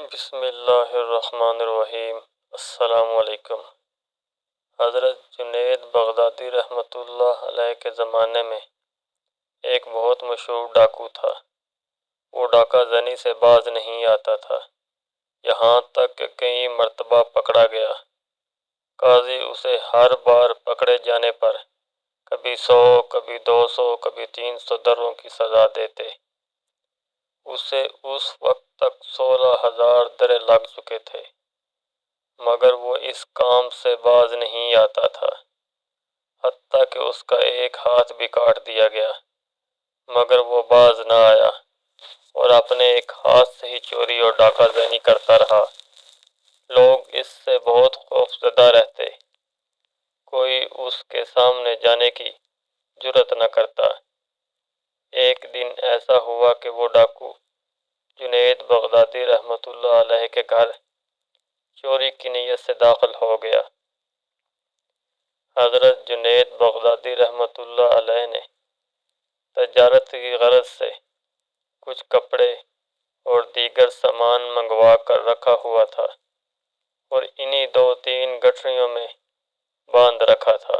بسم اللہ الرحمن الرحیم۔ السلام علیکم۔ حضرت جنید بغدادی رحمۃ اللہ علیہ کے زمانے میں ایک بہت مشہور ڈاکو تھا۔ وہ ڈاکہ زنی سے باز نہیں آتا تھا، یہاں تک کہ کئی مرتبہ پکڑا گیا۔ قاضی اسے ہر بار پکڑے جانے پر کبھی 100، کبھی 200، کبھی 300 دروں کی سزا دیتے۔ اسے اس وقت تک 16,000 درے لگ چکے تھے، مگر وہ اس کام سے باز نہیں آتا تھا۔ حتیٰ کہ اس کا ایک ہاتھ بھی کاٹ دیا گیا، مگر وہ باز نہ آیا اور اپنے ایک ہاتھ سے ہی چوری اور ڈاکہ زنی کرتا رہا۔ لوگ اس سے بہت خوف زدہ رہتے، کوئی اس کے سامنے جانے کی جرات نہ کرتا۔ ایک دن ایسا ہوا کہ وہ ڈاکو جنید بغدادی رحمۃ اللہ علیہ کے گھر چوری کی نیت سے داخل ہو گیا۔ حضرت جنید بغدادی رحمۃ اللہ علیہ نے تجارت کی غرض سے کچھ کپڑے اور دیگر سامان منگوا کر رکھا ہوا تھا اور انہی 2-3 گٹھریوں میں باندھ رکھا تھا۔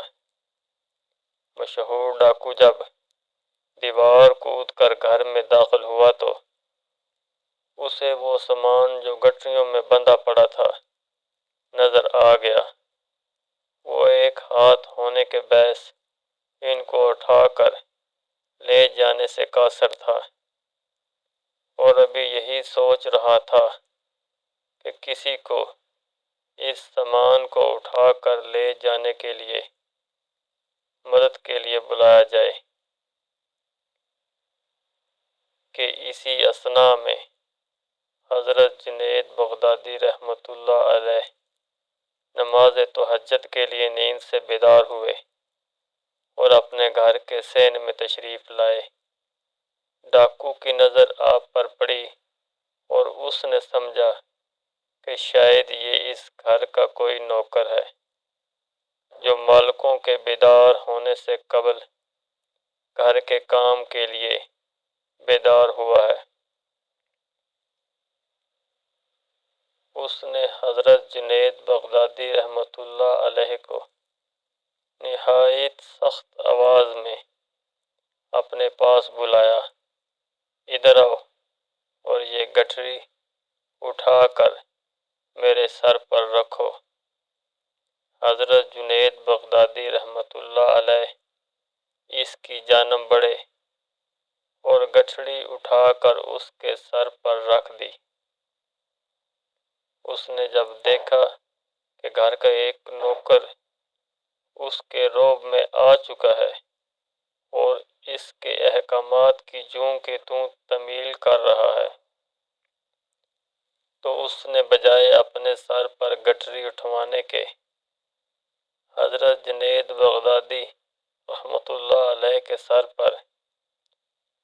مشہور ڈاکو جب دیوار کود کر گھر میں داخل ہوا تو اسے وہ سامان جو گٹھریوں میں بندھا پڑا تھا نظر آ گیا۔ وہ ایک ہاتھ ہونے کے باعث ان کو اٹھا کر لے جانے سے قاصر تھا، اور ابھی یہی سوچ رہا تھا کہ کسی کو اس سامان کو اٹھا کر لے جانے کے لیے مدد کے لیے بلایا جائے کہ اسی اثناء میں حضرت جنید بغدادی رحمۃ اللہ علیہ نماز تہجد کے لیے نیند سے بیدار ہوئے اور اپنے گھر کے صحن میں تشریف لائے۔ ڈاکو کی نظر آپ پر پڑی اور اس نے سمجھا کہ شاید یہ اس گھر کا کوئی نوکر ہے جو مالکوں کے بیدار ہونے سے قبل گھر کے کام کے لیے بیدار ہوا ہے۔ اس نے حضرت جنید بغدادی رحمۃ اللہ علیہ کو نہایت سخت آواز میں اپنے پاس بلایا، ادھر آؤ اور یہ گٹھری اٹھا کر میرے سر پر رکھو۔ حضرت جنید بغدادی رحمۃ اللہ علیہ اس کی جانب بڑھے اور گٹھڑی اٹھا کر اس کے سر پر رکھ دی۔ اس نے جب دیکھا کہ گھر کا ایک نوکر اس کے روب میں آ چکا ہے اور اس کے احکامات کی جوں کی توں تعمیل کر رہا ہے، تو اس نے بجائے اپنے سر پر گٹھری اٹھوانے کے حضرت جنید بغدادی رحمۃ اللہ علیہ کے سر پر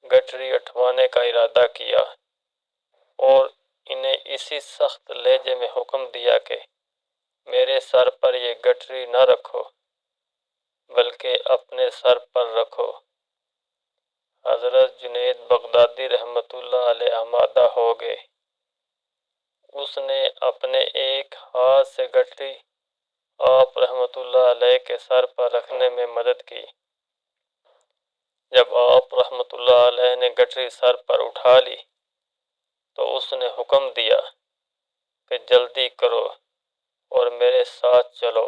گٹھری اٹھوانے کا ارادہ کیا اور انہیں اسی سخت لہجے میں حکم دیا کہ میرے سر پر یہ گٹھری نہ رکھو بلکہ اپنے سر پر رکھو۔ حضرت جنید بغدادی رحمۃ اللہ علیہ آمادہ ہو گئے۔ اس نے اپنے ایک ہاتھ سے گٹھری آپ رحمۃ اللہ علیہ کے سر پر رکھنے میں مدد کی۔ جب آپ رحمۃ اللہ علیہ نے گٹھری سر پر اٹھا لی تو اس نے حکم دیا کہ جلدی کرو اور میرے ساتھ چلو،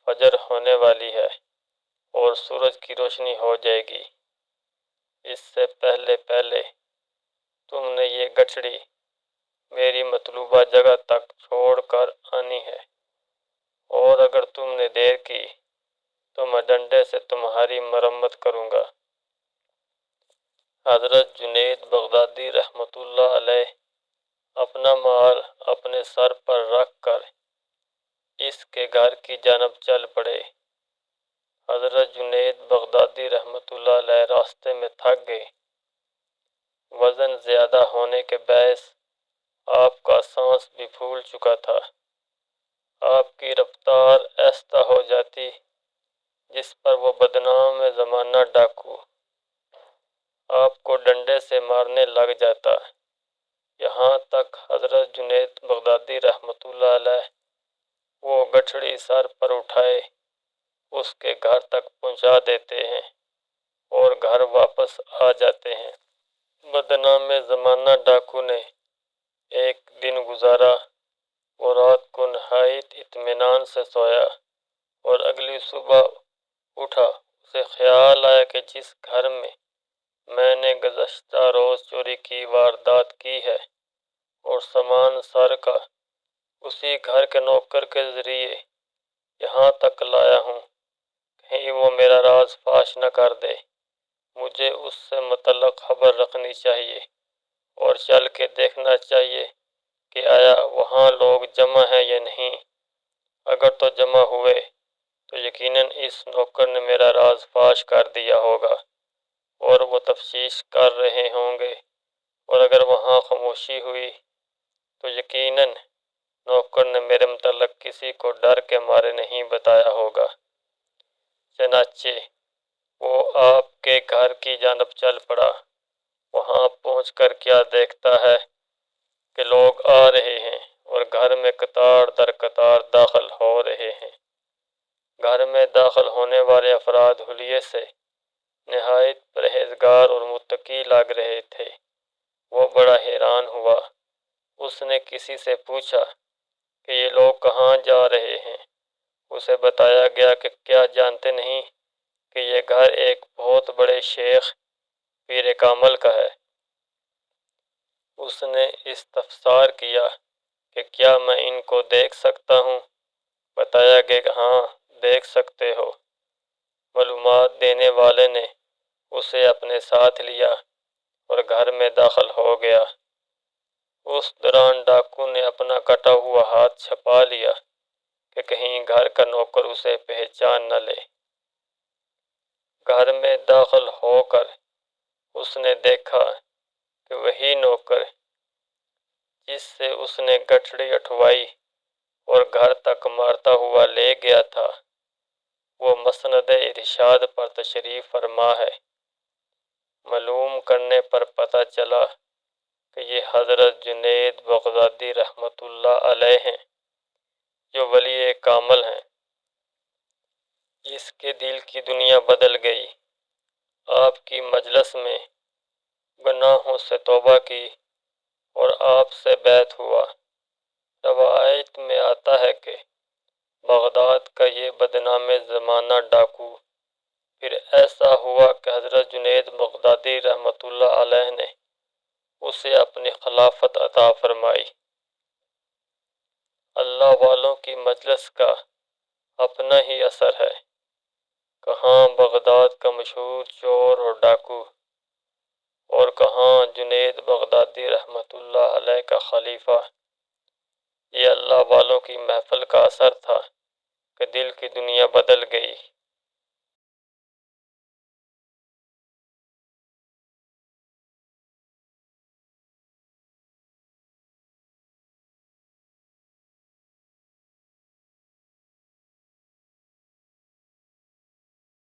فجر ہونے والی ہے اور سورج کی روشنی ہو جائے گی۔ اس سے پہلے تم نے یہ گٹھڑی میری مطلوبہ جگہ تک چھوڑ کر آنی ہے، اور اگر تم نے دیر کی تو میں ڈنڈے سے تمہاری مرمت کروں گا۔ حضرت جنید بغدادی رحمۃ اللہ علیہ اپنا مال اپنے سر پر رکھ کر اس کے گھر کی جانب چل پڑے۔ حضرت جنید بغدادی رحمۃ اللہ علیہ راستے میں تھک گئے۔ وزن زیادہ ہونے کے باعث آپ کا سانس بھی پھول چکا تھا۔ آپ کی رفتار آہستہ ہو جاتی، جس پر وہ بدنام زمانہ ڈاکو آپ کو ڈنڈے سے مارنے لگ جاتا۔ یہاں تک حضرت جنید بغدادی رحمۃ اللہ علیہ وہ گٹھڑی سر پر اٹھائے اس کے گھر تک پہنچا دیتے ہیں اور گھر واپس آ جاتے ہیں۔ بدنام زمانہ ڈاکو نے ایک دن گزارا وہ رات کو نہایت اطمینان سے سویا اور اگلی صبح اٹھا۔ اسے خیال آیا کہ جس گھر میں نے گزشتہ روز چوری کی واردات کی ہے اور سامان سارقہ اسی گھر کے نوکر کے ذریعے یہاں تک لایا ہوں، کہیں وہ میرا راز فاش نہ کر دے۔ مجھے اس سے متعلق خبر رکھنی چاہیے اور چل کے دیکھنا چاہیے کہ آیا وہاں لوگ جمع ہیں یا نہیں۔ اگر تو جمع ہوئے تو یقیناً اس نوکر نے میرا راز فاش کر دیا ہوگا اور وہ تفتیش کر رہے ہوں گے، اور اگر وہاں خاموشی ہوئی تو یقیناً نوکر نے میرے متعلق کسی کو ڈر کے مارے نہیں بتایا ہوگا۔ چنانچہ وہ آپ کے گھر کی جانب چل پڑا۔ وہاں پہنچ کر کیا دیکھتا ہے کہ لوگ آ رہے ہیں اور گھر میں قطار در قطار داخل ہو رہے ہیں۔ گھر میں داخل ہونے والے افراد حلیے سے نہایت پرہیزگار اور متقی لگ رہے تھے۔ وہ بڑا حیران ہوا۔ اس نے کسی سے پوچھا کہ یہ لوگ کہاں جا رہے ہیں۔ اسے بتایا گیا کہ کیا جانتے نہیں کہ یہ گھر ایک بہت بڑے شیخ پیر کامل کا ہے۔ اس نے استفسار کیا کہ کیا میں ان کو دیکھ سکتا ہوں؟ بتایا گیا کہ ہاں دیکھ سکتے ہو۔ معلومات دینے والے نے اسے اپنے ساتھ لیا اور گھر میں داخل ہو گیا۔ اس دوران ڈاکو نے اپنا کٹا ہوا ہاتھ چھپا لیا کہ کہیں گھر کا نوکر اسے پہچان نہ لے۔ گھر میں داخل ہو کر اس نے دیکھا کہ وہی نوکر جس سے اس نے گٹھڑی اٹھوائی اور گھر تک مارتا ہوا لے گیا تھا، وہ مسند ارشاد پر تشریف فرما ہے۔ معلوم کرنے پر پتہ چلا کہ یہ حضرت جنید بغدادی رحمۃ اللہ علیہ ہیں، جو ولی کامل ہیں۔ اس کے دل کی دنیا بدل گئی۔ آپ کی مجلس میں گناہوں سے توبہ کی اور آپ سے بیعت ہوا۔ روایت میں آتا ہے کہ بغداد کا یہ بدنام زمانہ ڈاکو پھر ایسا ہوا کہ حضرت جنید بغدادی رحمۃ اللہ علیہ نے اسے اپنی خلافت عطا فرمائی۔ اللہ والوں کی مجلس کا اپنا ہی اثر ہے۔ کہاں بغداد کا مشہور چور اور ڈاکو، اور کہاں جنید بغدادی رحمۃ اللہ علیہ کا خلیفہ۔ یہ اللہ والوں کی محفل کا اثر تھا کہ دل کی دنیا بدل گئی۔